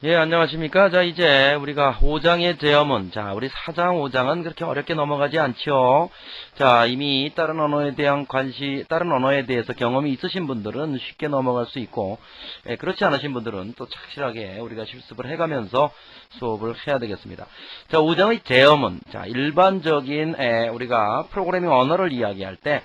예, 안녕하십니까. 자, 이제 우리가 5장의 제어문. 자, 우리 4장, 5장은 그렇게 어렵게 넘어가지 않죠. 자, 이미 다른 언어에 대해서 경험이 있으신 분들은 쉽게 넘어갈 수 있고, 그렇지 않으신 분들은 또 착실하게 우리가 실습을 해가면서 수업을 해야 되겠습니다. 자, 5장의 제어문. 자, 일반적인, 우리가 프로그래밍 언어를 이야기할 때,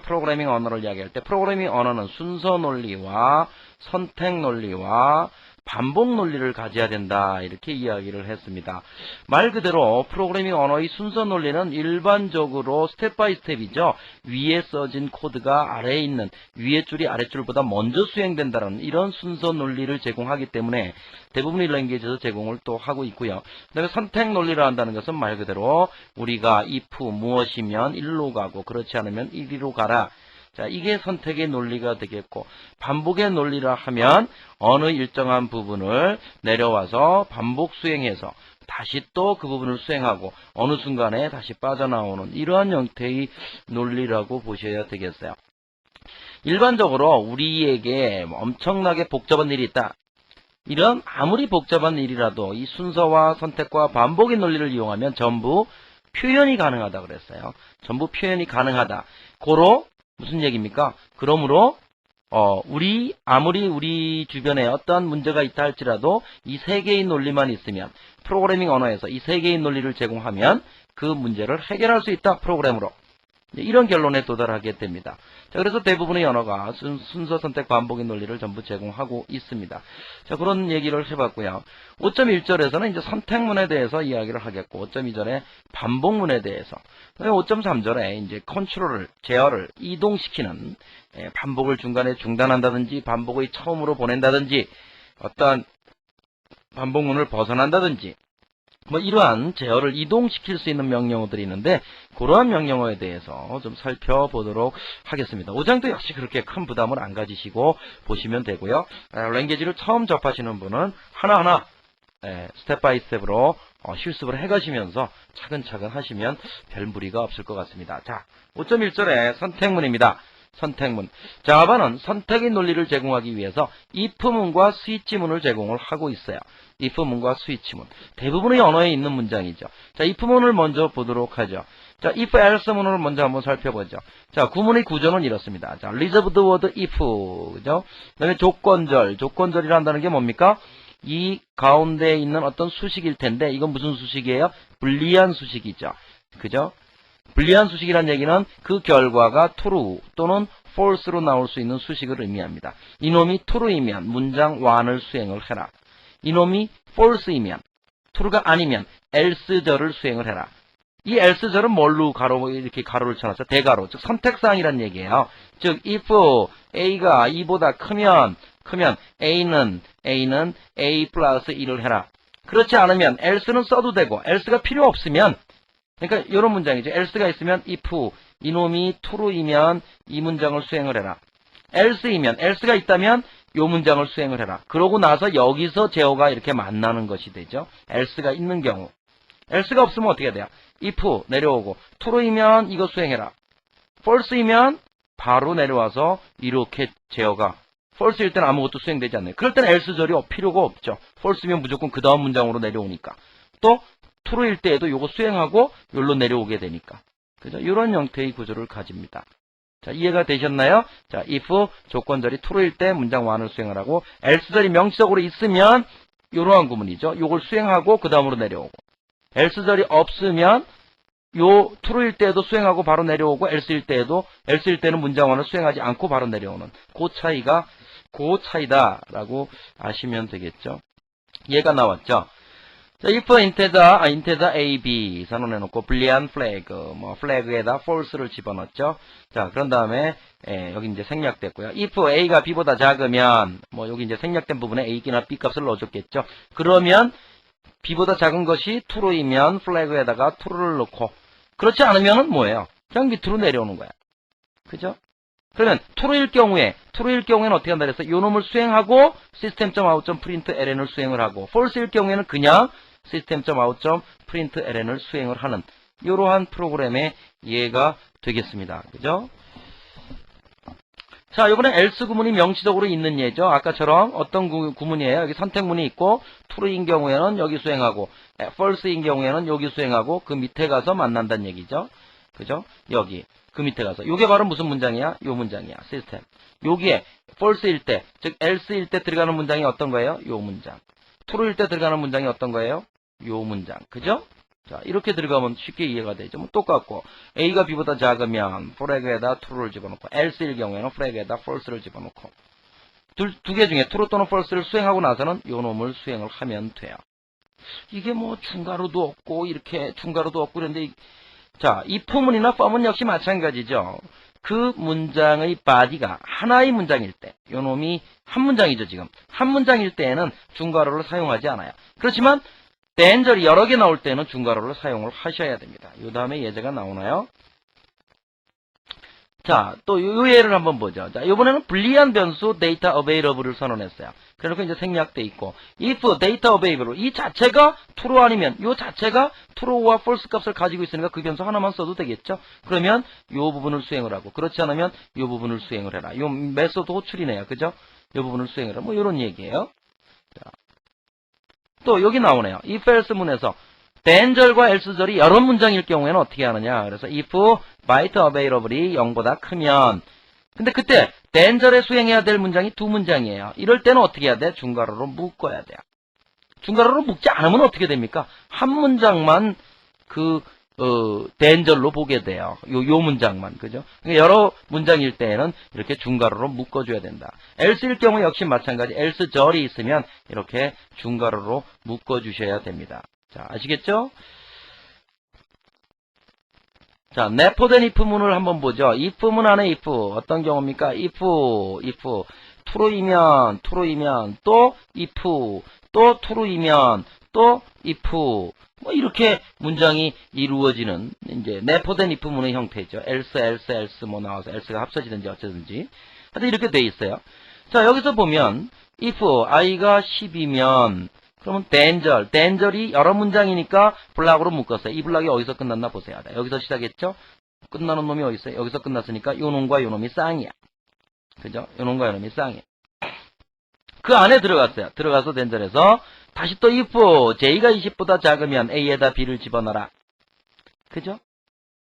프로그래밍 언어는 순서 논리와 선택 논리와 반복 논리를 가져야 된다, 이렇게 이야기를 했습니다. 말 그대로 프로그래밍 언어의 순서 논리는 일반적으로 스텝 바이 스텝이죠. 위에 써진 코드가 아래에 있는 위에 줄이 아랫줄보다 먼저 수행된다는 이런 순서 논리를 제공하기 때문에 대부분의 랭귀지에서 제공을 또 하고 있고요. 그다음에 선택 논리를 한다는 것은 말 그대로 우리가 if 무엇이면 1로 가고 그렇지 않으면 1로 가라. 자, 이게 선택의 논리가 되겠고, 반복의 논리라 하면 어느 일정한 부분을 내려와서 반복 수행해서 다시 또 그 부분을 수행하고 어느 순간에 다시 빠져나오는 이러한 형태의 논리라고 보셔야 되겠어요. 일반적으로 우리에게 엄청나게 복잡한 일이 있다. 이런 아무리 복잡한 일이라도 이 순서와 선택과 반복의 논리를 이용하면 전부 표현이 가능하다 그랬어요. 전부 표현이 가능하다. 고로 무슨 얘기입니까? 그러므로 아무리 우리 주변에 어떠한 문제가 있다 할지라도 이 세 개의 논리만 있으면, 프로그래밍 언어에서 이 세 개의 논리를 제공하면 그 문제를 해결할 수 있다, 프로그램으로. 이런 결론에 도달하게 됩니다. 자, 그래서 대부분의 언어가 순서, 선택, 반복의 논리를 전부 제공하고 있습니다. 자, 그런 얘기를 해봤고요. 5.1절에서는 이제 선택문에 대해서 이야기를 하겠고, 5.2절에 반복문에 대해서, 5.3절에 이제 제어를 이동시키는, 반복을 중간에 중단한다든지, 반복의 처음으로 보낸다든지, 어떤 반복문을 벗어난다든지, 이러한 제어를 이동시킬 수 있는 명령어들이 있는데, 그러한 명령어에 대해서 좀 살펴보도록 하겠습니다. 5장도 역시 그렇게 큰 부담을 안 가지시고 보시면 되고요. 랭귀지를 처음 접하시는 분은 하나하나 스텝 바이 스텝으로 실습을 해가시면서 차근차근 하시면 별 무리가 없을 것 같습니다. 자, 5.1절의 선택문입니다. 선택문. 자바는 선택의 논리를 제공하기 위해서 if문과 스위치문을 제공을 하고 있어요. if문과 스위치문. 대부분의 언어에 있는 문장이죠. 자, if문을 먼저 보도록 하죠. 자, if else 문을 먼저 한번 살펴보죠. 자, 구문의 구조는 이렇습니다. 자, reserved word if. 그죠? 그 다음에 조건절이라 한다는 게 뭡니까? 이 가운데에 있는 어떤 수식일 텐데, 이건 무슨 수식이에요? 불리한 수식이죠. 그죠? 불리한 수식이란 얘기는 그 결과가 true 또는 false로 나올 수 있는 수식을 의미합니다. 이놈이 true이면 문장 완을 수행을 해라. 이놈이 false이면, true가 아니면 else절을 수행을 해라. 이 else절은 뭘로 이렇게 가로를 쳐놨어? 대가로, 즉 선택사항이란 얘기예요. 즉 if A가 E보다 크면 A는 A 플러스 1을 해라. 그렇지 않으면 else는 써도 되고, else가 필요 없으면, 그러니까 이런 문장이죠. else가 있으면 if 이놈이 true이면 이 문장을 수행을 해라. else가 있다면 이 문장을 수행을 해라. 그러고 나서 여기서 제어가 이렇게 만나는 것이 되죠. else가 있는 경우. else가 없으면 어떻게 돼요? if 내려오고 true이면 이거 수행해라. false이면 바로 내려와서 이렇게 제어가, false일 때는 아무것도 수행되지 않나요? 그럴 때는 else절이 필요가 없죠. false면 무조건 그 다음 문장으로 내려오니까. 또 true일 때에도 요거 수행하고 여기로 내려오게 되니까. 그죠? 이런 형태의 구조를 가집니다. 자, 이해가 되셨나요? 자, if 조건절이 true일 때 문장 완을 수행을 하고, else절이 명시적으로 있으면 이러한 구문이죠. 요걸 수행하고 그 다음으로 내려오고, else절이 없으면 요 true일 때에도 수행하고 바로 내려오고, else일 때는 문장 완을 수행하지 않고 바로 내려오는 그 차이다라고 아시면 되겠죠. 얘가 나왔죠. 자, if integer a, b 선언해놓고 불리한 flag, flag에다 false를 집어넣었죠. 자, 그런 다음에 여기 이제 생략됐고요. if a가 b보다 작으면 여기 이제 생략된 부분에 a나 b 값을 넣어줬겠죠. 그러면 b보다 작은 것이 true이면 flag에다가 true를 넣고, 그렇지 않으면은 뭐예요? 그냥 밑으로 내려오는 거야. 그죠? 그러면 true일 경우에는 어떻게 한다 그랬어요? 요 놈을 수행하고 system.out.println을 수행을 하고, false일 경우에는 그냥 system.out.println을 수행을 하는 이러한 프로그램의 예가 되겠습니다. 그죠? 자, 이번에 else 구문이 명시적으로 있는 예죠. 아까처럼 어떤 구문이에요? 여기 선택문이 있고 true인 경우에는 여기 수행하고 false인 경우에는 여기 수행하고 그 밑에 가서 만난다는 얘기죠. 그죠? 여기 그 밑에 가서. 이게 바로 무슨 문장이야? 요 문장이야. 시스템. 여기에 false일 때, 즉 else일 때 들어가는 문장이 어떤 거예요? 요 문장. true일 때 들어가는 문장이 어떤 거예요? 요 문장. 그죠? 자, 이렇게 들어가면 쉽게 이해가 되죠. 뭐 똑같고 A가 B보다 작으면 flag에다 true를 집어넣고 else일 경우에는 flag에다 false를 집어넣고 두 개 중에 true 또는 false를 수행하고 나서는 요 놈을 수행을 하면 돼요. 이게 뭐 중괄호도 없고 이렇게 중괄호도 없고 그런데 자, if문이나 form은 역시 마찬가지죠. 그 문장의 body가 하나의 문장일 때, 요 놈이 한 문장이죠, 지금. 한 문장일 때에는 중괄호를 사용하지 않아요. 그렇지만 danger이 여러 개 나올 때는 중괄호를 사용을 하셔야 됩니다. 요 다음에 예제가 나오나요? 자, 또 요 예를 한번 보죠. 자, 이번에는 불리한 변수 data available을 선언했어요. 그래놓고 이제 생략돼 있고, if data available, 이 자체가 true 아니면, 요 자체가 true와 false 값을 가지고 있으니까 그 변수 하나만 써도 되겠죠? 그러면 요 부분을 수행을 하고, 그렇지 않으면 요 부분을 수행을 해라. 요 메소드 호출이네요. 그죠? 요 부분을 수행을 해라. 뭐 요런 얘기예요. 자, 또 여기 나오네요. if else 문에서 danger과 else절이 여러 문장일 경우에는 어떻게 하느냐. 그래서 if byte available이 0보다 크면, 근데 그때 danger에 수행해야 될 문장이 두 문장이에요. 이럴 때는 어떻게 해야 돼? 중괄호로 묶어야 돼요. 중괄호로 묶지 않으면 어떻게 됩니까? 한 문장만 danger로 보게 돼요. 요 문장만, 그죠? 그러니까 여러 문장일 때에는 이렇게 중괄호로 묶어줘야 된다. else일 경우 역시 마찬가지. else절이 있으면 이렇게 중괄호로 묶어주셔야 됩니다. 자, 아시겠죠? 자, nepo된 if문을 한번 보죠. if문 안에 if 어떤 경우입니까? if true이면 또 if 또 true이면 또 if 뭐 이렇게 문장이 이루어지는 이제 nepo된 if문의 형태죠. else 뭐 나와서 else가 합쳐지든지 어쩌든지 하여튼 이렇게 돼 있어요. 자, 여기서 보면 if i가 10이면 그러면 danger이 여러 문장이니까 블락으로 묶었어요. 이 블락이 어디서 끝났나 보세요. 여기서 시작했죠? 끝나는 놈이 어디 있어요? 여기서 끝났으니까 요 놈과 요 놈이 쌍이야. 그죠? 요 놈과 요 놈이 쌍이야. 그 안에 들어갔어요. 들어가서 danger에서 다시 또 if j가 20보다 작으면 a에다 b를 집어넣어라. 그죠?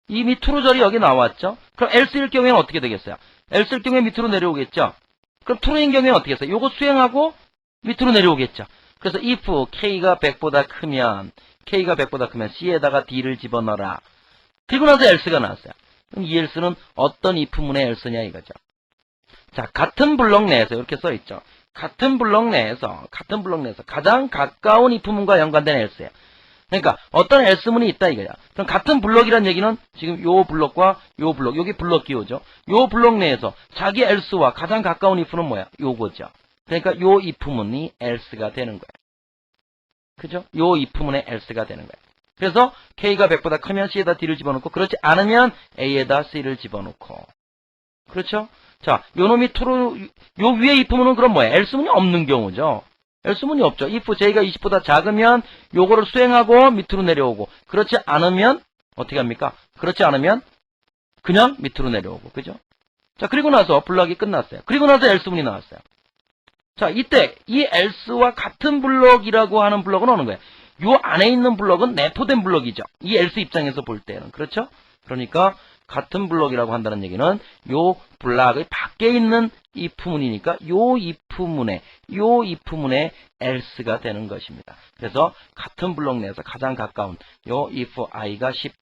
이미 true절이 여기 나왔죠? 그럼 else일 경우에는 어떻게 되겠어요? else일 경우에 밑으로 내려오겠죠? 그럼 true인 경우에는 어떻게 했어요? 요거 수행하고 밑으로 내려오겠죠? 그래서 if k가 100보다 크면 c에다가 d를 집어넣어라. 그리고 나서 else가 나왔어요. 그럼 이 else는 어떤 if문의 else냐 이거죠. 자, 같은 블록 내에서 이렇게 써있죠. 같은 블록 내에서 가장 가까운 if문과 연관된 else예요. 그러니까 어떤 else문이 있다 이거야. 그럼 같은 블록이란 얘기는 지금 요 블록과 요 블록, 여기 블록 끼우죠. 요 블록 내에서 자기 else와 가장 가까운 if는 뭐야? 요거죠. 그러니까 요 if문이 else가 되는 거예요. 그죠? 요 if문의 else가 되는 거예요. 그래서 k가 100보다 크면 c에다 d를 집어넣고 그렇지 않으면 a에다 c를 집어넣고. 그렇죠? 자, 요 놈이 true, 요 위에 if문은 그럼 뭐예요? else문이 없는 경우죠. else문이 없죠. if j가 20보다 작으면 요거를 수행하고 밑으로 내려오고 그렇지 않으면 어떻게 합니까? 그렇지 않으면 그냥 밑으로 내려오고. 그죠? 자, 그리고 나서 블럭이 끝났어요. 그리고 나서 else문이 나왔어요. 자, 이때 이 else와 같은 블럭이라고 하는 블럭은 어느 거예요? 요 안에 있는 블럭은 내포된 블럭이죠. 이 else 입장에서 볼 때는. 그렇죠? 그러니까 같은 블럭이라고 한다는 얘기는 요 블럭의 밖에 있는 if문이니까 요 if문의 else가 되는 것입니다. 그래서 같은 블럭 내에서 가장 가까운 요 if i가 10.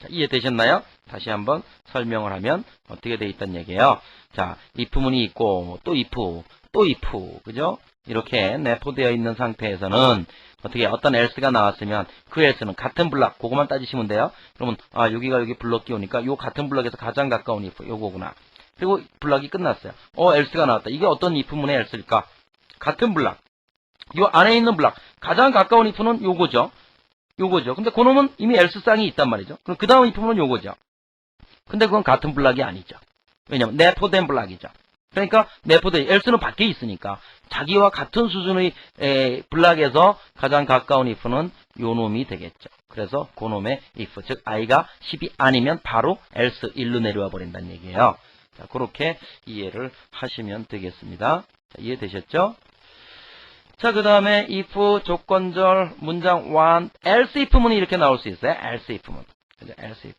자, 이해되셨나요? 다시 한번 설명을 하면 어떻게 돼 있단 얘기예요. 자, if문이 있고 또 if, 그죠? 이렇게 내포되어 있는 상태에서는 어떻게 어떤 else가 나왔으면 그 else는 같은 블럭, 그거만 따지시면 돼요. 그러면 여기가 여기 블럭 끼우니까 요 같은 블럭에서 가장 가까운 if, 요거구나. 그리고 블럭이 끝났어요. else가 나왔다. 이게 어떤 if문의 else일까? 같은 블럭. 요 안에 있는 블럭, 가장 가까운 if는 요거죠. 근데 그놈은 이미 else 쌍이 있단 말이죠. 그럼 그 다음 if문은 요거죠. 근데 그건 같은 블럭이 아니죠. 왜냐면 내포된 블럭이죠. 그러니까 내포된 else는 밖에 있으니까 자기와 같은 수준의 블럭에서 가장 가까운 if는 요 놈이 되겠죠. 그래서 그 놈의 if, 즉 i가 10이 아니면 바로 else 1로 내려와 버린다는 얘기예요. 자, 그렇게 이해를 하시면 되겠습니다. 자, 이해되셨죠? 자, 그 다음에 if 조건절 문장 1, else if문이 이렇게 나올 수 있어요. else if문. 그죠? else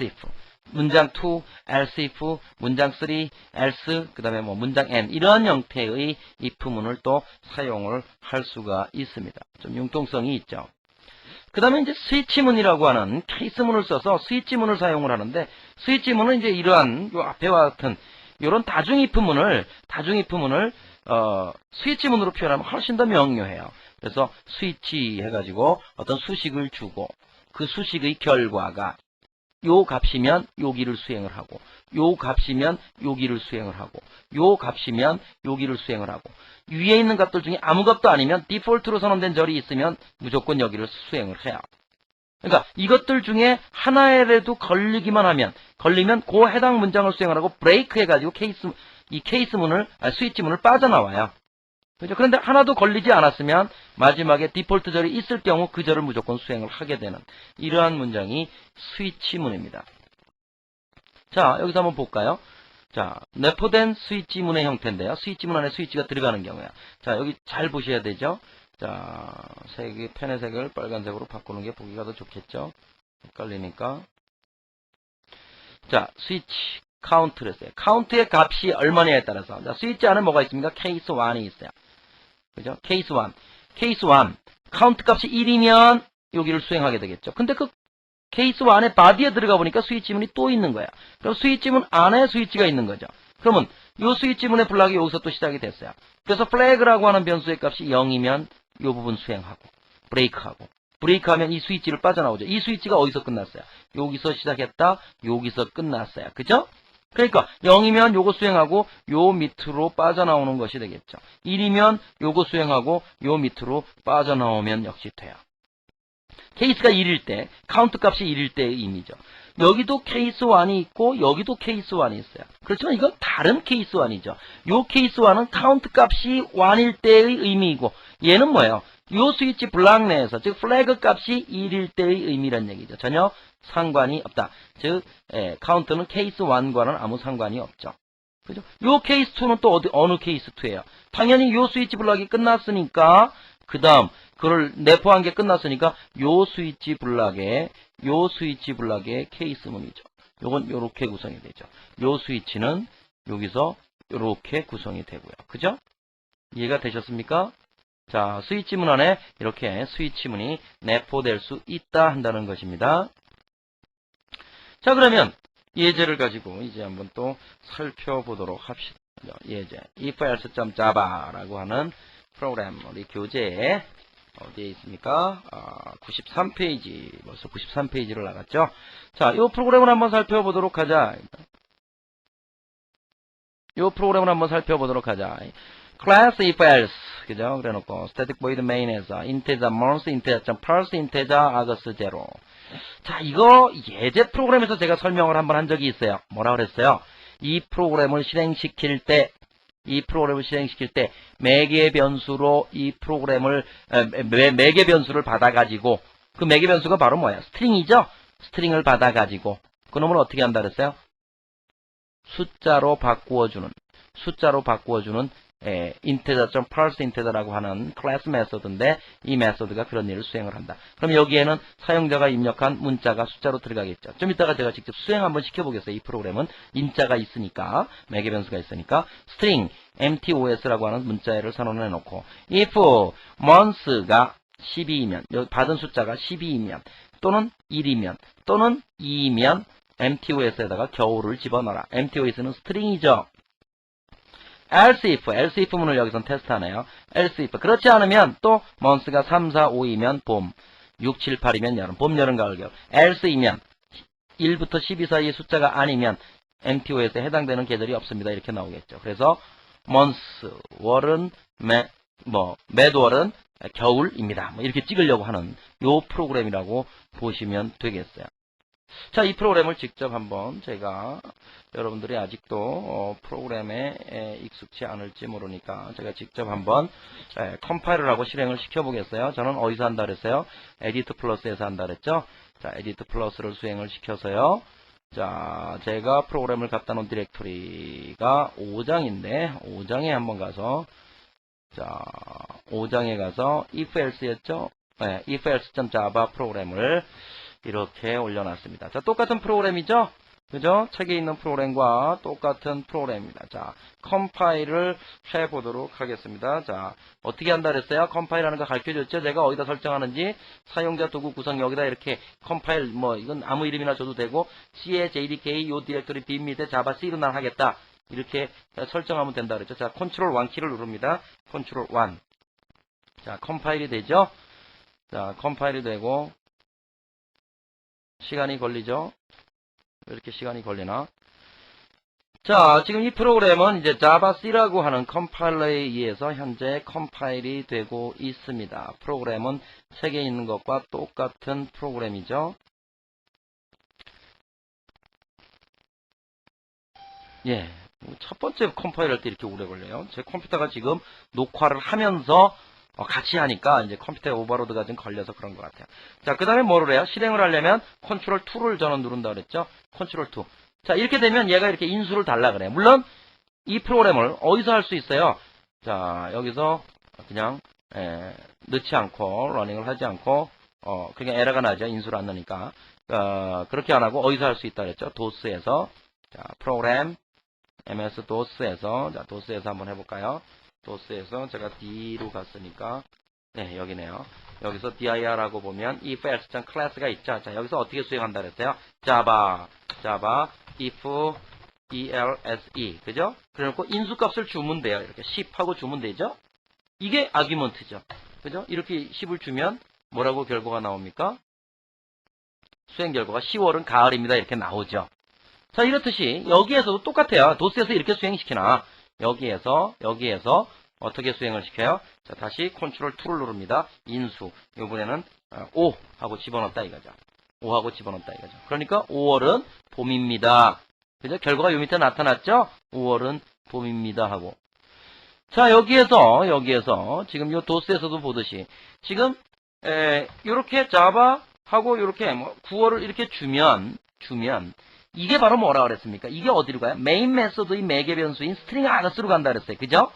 if. 문장 2, else if, 문장 3, else, 그 다음에 뭐 문장 n 이런 형태의 if문을 또 사용을 할 수가 있습니다. 좀 융통성이 있죠. 그 다음에 이제 스위치문이라고 하는 케이스문을 써서 스위치문을 사용을 하는데, 스위치문은 이제 이러한 요 앞에와 같은 이런 다중 if문을 스위치문으로 표현하면 훨씬 더 명료해요. 그래서 스위치 해가지고 어떤 수식을 주고 그 수식의 결과가 요 값이면 요기를 수행을 하고, 요 값이면 요기를 수행을 하고, 요 값이면 요기를 수행을 하고, 위에 있는 값들 중에 아무 값도 아니면 디폴트로 선언된 절이 있으면 무조건 여기를 수행을 해요. 그러니까 이것들 중에 하나에라도 걸리면 그 해당 문장을 수행을 하고 브레이크 해가지고 스위치문을 빠져나와요. 그죠? 그런데 하나도 걸리지 않았으면 마지막에 디폴트 절이 있을 경우 그 절을 무조건 수행을 하게 되는 이러한 문장이 스위치문입니다. 자, 여기서 한번 볼까요? 자, 내포된 스위치문의 형태인데요. 스위치문 안에 스위치가 들어가는 경우야. 자, 여기 잘 보셔야 되죠? 자, 펜의 색을 빨간색으로 바꾸는 게 보기가 더 좋겠죠? 헷갈리니까. 자, 스위치 카운트를 했어요. 카운트의 값이 얼마냐에 따라서. 자, 스위치 안에 뭐가 있습니까? 케이스 1이 있어요. 그죠? 케이스 1. 카운트 값이 1이면 여기를 수행하게 되겠죠. 근데 그 케이스 1의 바디에 들어가 보니까 스위치문이 또 있는 거야. 그럼 스위치문 안에 스위치가 있는 거죠. 그러면 이 스위치문의 블락이 여기서 또 시작이 됐어요. 그래서 플래그라고 하는 변수의 값이 0이면 이 부분 수행하고 브레이크하면 이 스위치를 빠져나오죠. 이 스위치가 어디서 끝났어요? 여기서 시작했다, 여기서 끝났어요. 그죠? 그러니까 0이면 요거 수행하고 요 밑으로 빠져나오는 것이 되겠죠. 1이면 요거 수행하고 요 밑으로 빠져나오면 역시 돼요. 케이스가 1일 때, 카운트 값이 1일 때의 의미죠. 여기도 케이스 1이 있고 여기도 케이스 1이 있어요. 그렇지만 이건 다른 케이스 1이죠. 요 케이스 1은 카운트 값이 1일 때의 의미이고, 얘는 뭐예요? 요 스위치 블락 내에서, 즉 플래그 값이 1일 때의 의미란 얘기죠. 전혀 상관이 없다. 즉 카운트는 케이스 1과는 아무 상관이 없죠. 그죠? 요 케이스 2는 또 어느 케이스 2예요? 당연히 요 스위치 블락이 끝났으니까 그 다음 그걸 내포한 게 끝났으니까 요 스위치 블락의 케이스문이죠. 요건 요렇게 구성이 되죠. 요 스위치는 여기서 요렇게 구성이 되고요. 그죠? 이해가 되셨습니까? 자, 스위치문 안에 이렇게 스위치문이 내포될 수 있다 한다는 것입니다. 자, 그러면 예제를 가지고 이제 한번 또 살펴보도록 합시다. 예제 if-else.java라고 하는 프로그램, 우리 교재에 어디에 있습니까? 93페이지, 벌써 93페이지를 나갔죠? 자, 이 프로그램을 한번 살펴보도록 하자. class if-else, 그죠? 그래 놓고, static void main에서 integer month, integer parse, integer august 0. 자, 이거 예제 프로그램에서 제가 설명을 한번 한 적이 있어요. 뭐라 그랬어요? 이 프로그램을 실행시킬 때, 매개 변수로 이 프로그램을, 매개 변수를 받아가지고, 그 매개 변수가 바로 뭐야? 스트링이죠? 스트링을 받아가지고, 그놈을 어떻게 한다 그랬어요? 숫자로 바꾸어주는 integer.parse integer라고 하는 클래스 메소드인데, 이 메소드가 그런 일을 수행을 한다. 그럼 여기에는 사용자가 입력한 문자가 숫자로 들어가겠죠. 좀 이따가 제가 직접 수행 한번 시켜보겠어요. 이 프로그램은 인자가 있으니까, 매개 변수가 있으니까 string mtos라고 하는 문자를 선언해 놓고, if months가 12이면, 받은 숫자가 12이면, 또는 1이면, 또는 2이면 mtos에다가 겨울을 집어넣어라. mtos는 스트링이죠. else if 문을 여기선 테스트하네요. else if 그렇지 않으면 또 months가 3, 4, 5이면 봄, 6, 7, 8이면 여름, 봄, 여름, 가을, 겨울. else이면 1부터 12 사이의 숫자가 아니면 mtos에 해당되는 계절이 없습니다. 이렇게 나오겠죠. 그래서 months, 월은 매월은 겨울입니다. 이렇게 찍으려고 하는 요 프로그램이라고 보시면 되겠어요. 자, 이 프로그램을 직접 한번 제가, 여러분들이 아직도 프로그램에 익숙치 않을지 모르니까 제가 직접 한번 컴파일을 하고 실행을 시켜보겠어요. 저는 어디서 한다 그랬어요? 에디트 플러스에서 한다 그랬죠? 자, 에디트 플러스를 수행을 시켜서요. 자, 제가 프로그램을 갖다 놓은 디렉토리가 5장인데 5장에 한번 가서 자, 5장에 가서 if else였죠? 네, if else.java 프로그램을 이렇게 올려놨습니다. 자, 똑같은 프로그램이죠? 그죠? 책에 있는 프로그램과 똑같은 프로그램입니다. 자, 컴파일을 해보도록 하겠습니다. 자, 어떻게 한다 그랬어요? 컴파일하는 거 가르쳐줬죠? 제가 어디다 설정하는지 사용자 도구 구성 여기다 이렇게 컴파일 뭐 이건 아무 이름이나 줘도 되고 C에 JDK 요 디렉토리 B 밑에 자바 C로 난 하겠다. 이렇게 설정하면 된다 그랬죠? 자, 컨트롤 1 키를 누릅니다. 컨트롤 1. 자, 컴파일이 되죠? 자, 컴파일이 되고 시간이 걸리죠? 왜 이렇게 시간이 걸리나? 자, 지금 이 프로그램은 이제 자바C라고 하는 컴파일러에 의해서 현재 컴파일이 되고 있습니다. 프로그램은 책에 있는 것과 똑같은 프로그램이죠. 예. 첫 번째 컴파일 할 때 이렇게 오래 걸려요. 제 컴퓨터가 지금 녹화를 하면서 같이 하니까 이제 컴퓨터에 오버로드가 좀 걸려서 그런 것 같아요. 자, 그 다음에 뭐를 해요? 실행을 하려면 컨트롤 2를 저는 누른다 그랬죠? 컨트롤 2. 자, 이렇게 되면 얘가 이렇게 인수를 달라 그래요. 물론 이 프로그램을 어디서 할 수 있어요? 자, 여기서 그냥 넣지 않고 러닝을 하지 않고 그냥 에러가 나죠. 인수를 안 넣으니까. 그렇게 안 하고 어디서 할 수 있다 그랬죠? 도스에서. 자, 프로그램 ms 도스에서 자, 도스에서 한번 해볼까요? 도스에서 제가 D로 갔으니까 네, 여기네요. 여기서 dir라고 보면 if else.class가 있죠. 자, 여기서 어떻게 수행한다 그랬어요? java if else 그죠? 그래놓고 인수값을 주면 돼요. 이렇게 10하고 주면 되죠? 이게 아규먼트죠. 그죠? 이렇게 10을 주면 뭐라고 결과가 나옵니까? 수행 결과가 10월은 가을입니다. 이렇게 나오죠. 자, 이렇듯이 여기에서도 똑같아요. 도스에서 이렇게 수행시키나 여기에서 어떻게 수행을 시켜요? 자, 다시 컨트롤 2를 누릅니다. 인수. 이번에는 5 하고 집어넣었다 이거죠. 5 하고 집어넣었다 이거죠. 그러니까 5월은 봄입니다. 그죠? 결과가 요 밑에 나타났죠? 5월은 봄입니다 하고. 자, 여기에서 지금 요 도스에서도 보듯이 지금 요렇게 자바 하고 요렇게 뭐 9월을 이렇게 주면 이게 바로 뭐라 그랬습니까? 이게 어디로 가요? 메인 메소드의 매개 변수인 스트링 아더스로 간다 그랬어요. 그죠?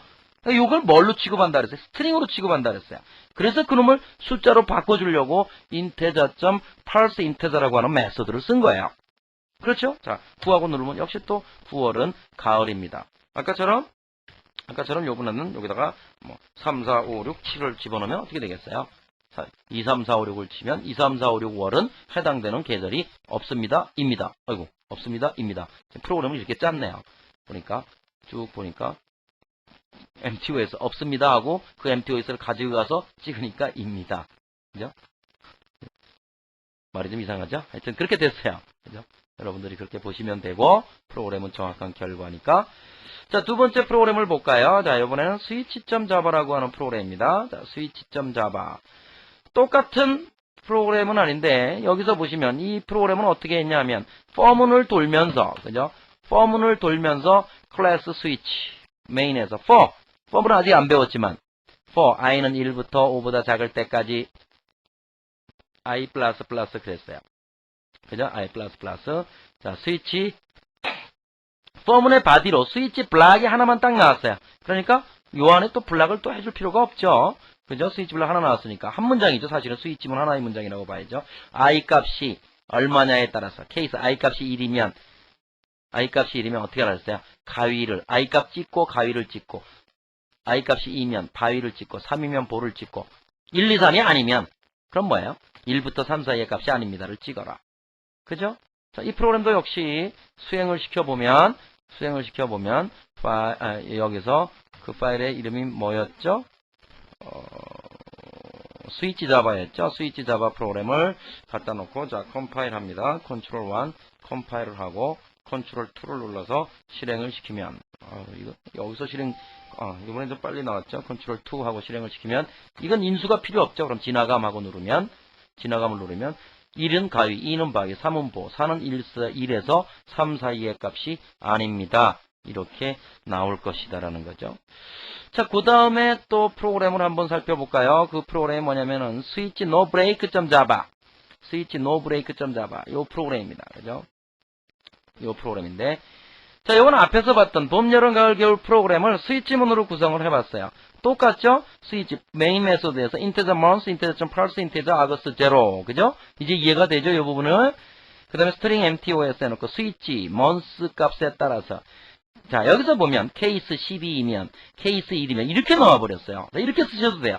이걸 뭘로 취급한다 그랬어요? 스트링으로 취급한다 그랬어요. 그래서 그놈을 숫자로 바꿔주려고 integer.parse integer라고 하는 메소드를 쓴 거예요. 그렇죠? 자, 9하고 누르면 역시 또 9월은 가을입니다. 아까처럼 요번에는 여기다가 뭐 3, 4, 5, 6, 7을 집어넣으면 어떻게 되겠어요? 2, 3, 4, 5, 6을 치면 2, 3, 4, 5, 6, 5월은 해당되는 계절이 없습니다. 입니다. 아이고, 없습니다. 입니다. 프로그램을 이렇게 짰네요. 쭉 보니까 MTO에서 없습니다 하고 그 MTO에서를 가지고 가서 찍으니까 입니다. 그죠? 말이 좀 이상하죠? 하여튼 그렇게 됐어요. 그죠? 여러분들이 그렇게 보시면 되고 프로그램은 정확한 결과니까. 자, 두 번째 프로그램을 볼까요? 자, 이번에는 switch.java라고 하는 프로그램입니다. 자, switch.java. 똑같은 프로그램은 아닌데 여기서 보시면 이 프로그램은 어떻게 했냐면 for문을 돌면서 그죠? for문을 돌면서 클래스 스위치 메인에서 for문은 아직 안 배웠지만 for i는 1부터 5보다 작을 때까지 i++ 그랬어요. 그죠? i++. 자, 스위치 for문의 바디로 스위치 블락이 하나만 딱 나왔어요. 그러니까 요 안에 또 블락을 또 해줄 필요가 없죠. 그죠? 스위치 블락 하나 나왔으니까 한 문장이죠. 사실은 스위치문 하나의 문장이라고 봐야죠. i 값이 얼마냐에 따라서 케이스 i 값이 1이면 어떻게 알았어요? 가위를 i 값 찍고 가위를 찍고 i 값이 2면 바위를 찍고 3이면 볼을 찍고 1, 2, 3이 아니면 그럼 뭐예요? 1부터 3 사이의 값이 아닙니다를 찍어라. 그죠? 자, 이 프로그램도 역시 수행을 시켜보면 여기서 그 파일의 이름이 뭐였죠? 스위치 자바였죠. 스위치 자바 프로그램을 갖다 놓고 자 컴파일 합니다. 컨트롤 1 컴파일을 하고 컨트롤 2를 눌러서 실행을 시키면 여기서 실행 이번에 좀 빨리 나왔죠. 컨트롤 2 하고 실행을 시키면 이건 인수가 필요 없죠. 그럼 지나감을 누르면 1은 가위, 2는 바위, 3은 보, 4는 1에서 3 사이의 값이 아닙니다. 이렇게 나올 것이다라는 거죠. 자, 그 다음에 또 프로그램을 한번 살펴볼까요? 그 프로그램이 뭐냐면은 switch no break.java 요 프로그램입니다. 그죠? 이 프로그램인데, 자, 이거는 앞에서 봤던 봄, 여름, 가을, 겨울 프로그램을 스위치문으로 구성을 해봤어요. 똑같죠? 스위치, 메인 메소드에서 integer month, integer parse, integer august, zero. 그죠? 이제 이해가 되죠? 이 부분을. 그 다음에 스트링 mtos 해놓고 스위치, month 값에 따라서. 자, 여기서 보면 케이스 12이면, 케이스 1이면 이렇게 나와버렸어요. 이렇게 쓰셔도 돼요.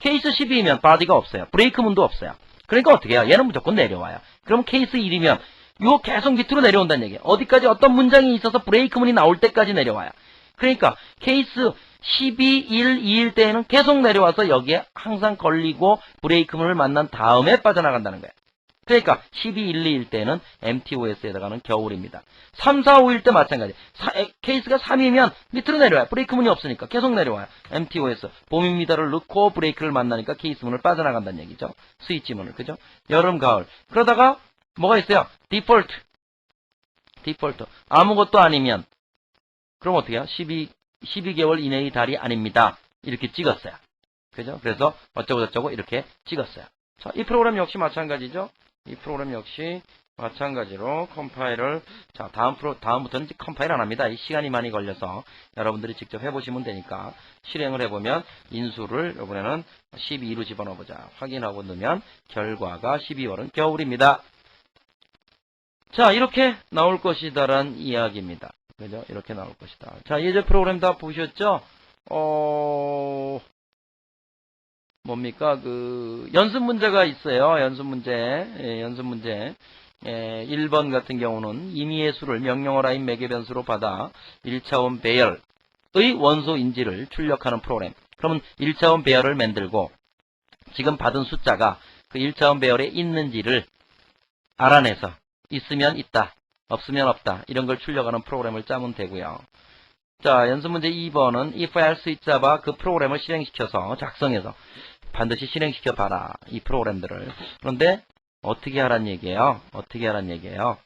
케이스 12이면 body가 없어요. 브레이크문도 없어요. 그러니까 어떻게 해요? 얘는 무조건 내려와요. 그럼 케이스 1이면 이거 계속 밑으로 내려온다는 얘기예요. 어디까지 어떤 문장이 있어서 브레이크문이 나올 때까지 내려와요. 그러니까 케이스 12, 1, 2일 때에는 계속 내려와서 여기에 항상 걸리고 브레이크문을 만난 다음에 빠져나간다는 거예요. 그러니까 12, 1, 2일 때는 MTOS에다가는 겨울입니다. 3, 4, 5일 때 마찬가지. 케이스가 3이면 밑으로 내려와요. 브레이크문이 없으니까 계속 내려와요. MTOS, 봄입니다를 넣고 브레이크를 만나니까 케이스문을 빠져나간다는 얘기죠. 스위치문을, 그죠? 여름, 가을. 그러다가 뭐가 있어요? 디폴트. 아무것도 아니면 그럼 어떻게 해요? 12개월 이내의 달이 아닙니다. 이렇게 찍었어요. 그죠? 그래서 어쩌고저쩌고 이렇게 찍었어요. 자, 이 프로그램 역시 마찬가지죠. 이 프로그램 역시 마찬가지로 컴파일을, 자, 다음부터는 컴파일 안 합니다. 이 시간이 많이 걸려서 여러분들이 직접 해보시면 되니까 실행을 해보면 인수를 이번에는 12로 집어넣어보자. 확인하고 넣으면 결과가 12월은 겨울입니다. 자, 이렇게 나올 것이다란 이야기입니다. 그죠? 이렇게 나올 것이다. 자, 예제 프로그램 다 보셨죠? 뭡니까? 연습 문제가 있어요. 연습 문제. 예, 연습 문제. 1번 같은 경우는 임의의 수를 명령어 라인 매개 변수로 받아 1차원 배열의 원소 인지를 출력하는 프로그램. 그러면 1차원 배열을 만들고 지금 받은 숫자가 그 1차원 배열에 있는지를 알아내서 있으면 있다, 없으면 없다, 이런 걸 출력하는 프로그램을 짜면 되고요. 자, 연습 문제 2번은 if, else, it 잡아 그 프로그램을 실행시켜서 작성해서 반드시 실행시켜 봐라. 이 프로그램들을. 그런데 어떻게 하란 얘기예요? 어떻게 하란 얘기예요?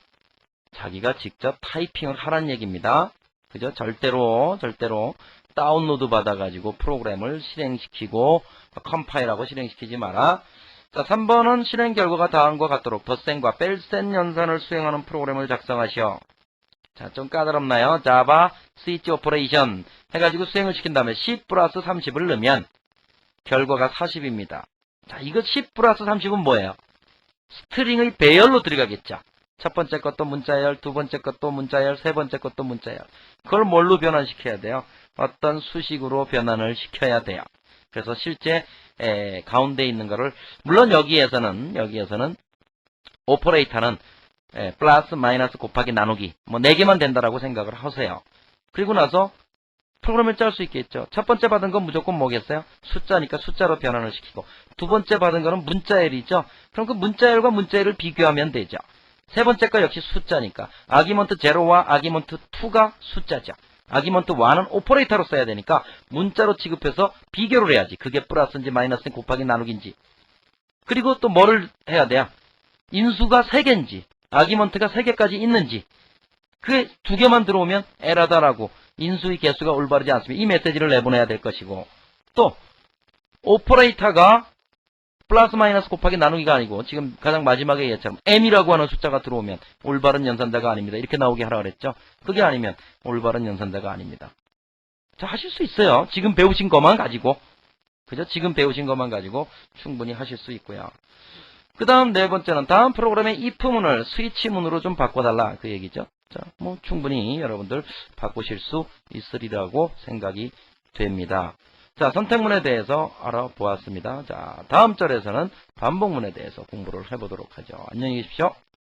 자기가 직접 타이핑을 하란 얘기입니다. 그죠? 절대로 다운로드 받아가지고 프로그램을 실행시키고 컴파일하고 실행시키지 마라. 자, 3번은 실행 결과가 다음과 같도록 덧셈과 뺄셈 연산을 수행하는 프로그램을 작성하시오. 자, 좀 까다롭나요? 자바 스위치 오퍼레이션 해가지고 수행을 시킨 다음에 10 플러스 30을 넣으면 결과가 40입니다. 자, 이거 10 플러스 30은 뭐예요? 스트링의 배열로 들어가겠죠. 첫 번째 것도 문자열, 두 번째 것도 문자열, 세 번째 것도 문자열. 그걸 뭘로 변환시켜야 돼요? 어떤 수식으로 변환을 시켜야 돼요. 그래서 실제 가운데 있는 거를, 물론 여기에서는 오퍼레이터는 플러스 마이너스 곱하기 나누기 뭐 4개만 된다라고 생각을 하세요. 그리고 나서 프로그램을 짤 수 있겠죠. 첫 번째 받은 건 무조건 뭐겠어요? 숫자니까 숫자로 변환을 시키고, 두 번째 받은 거는 문자열이죠. 그럼 그 문자열과 문자열을 비교하면 되죠. 세 번째 거 역시 숫자니까 아기먼트 0와 아기먼트 2가 숫자죠. 아기먼트 1은 오퍼레이터로 써야 되니까 문자로 취급해서 비교를 해야지. 그게 플러스인지 마이너스인지 곱하기 나누기인지. 그리고 또 뭐를 해야 돼요? 인수가 3개인지 아기먼트가 3개까지 있는지. 그 2개만 들어오면 에러다라고 인수의 개수가 올바르지 않습니다. 이 메시지를 내보내야 될 것이고, 또 오퍼레이터가 플러스 마이너스 곱하기 나누기가 아니고 지금 가장 마지막에 얘처럼 m이라고 하는 숫자가 들어오면 올바른 연산자가 아닙니다. 이렇게 나오게 하라 그랬죠. 그게 아니면 올바른 연산자가 아닙니다. 자, 하실 수 있어요. 지금 배우신 것만 가지고. 그죠? 지금 배우신 것만 가지고 충분히 하실 수 있고요. 그 다음 네 번째는 다음 프로그램의 if문을 스위치문으로 좀 바꿔달라. 그 얘기죠. 자, 뭐 충분히 여러분들 바꾸실 수 있으리라고 생각이 됩니다. 자, 선택문에 대해서 알아보았습니다. 자, 다음 절에서는 반복문에 대해서 공부를 해보도록 하죠. 안녕히 계십시오.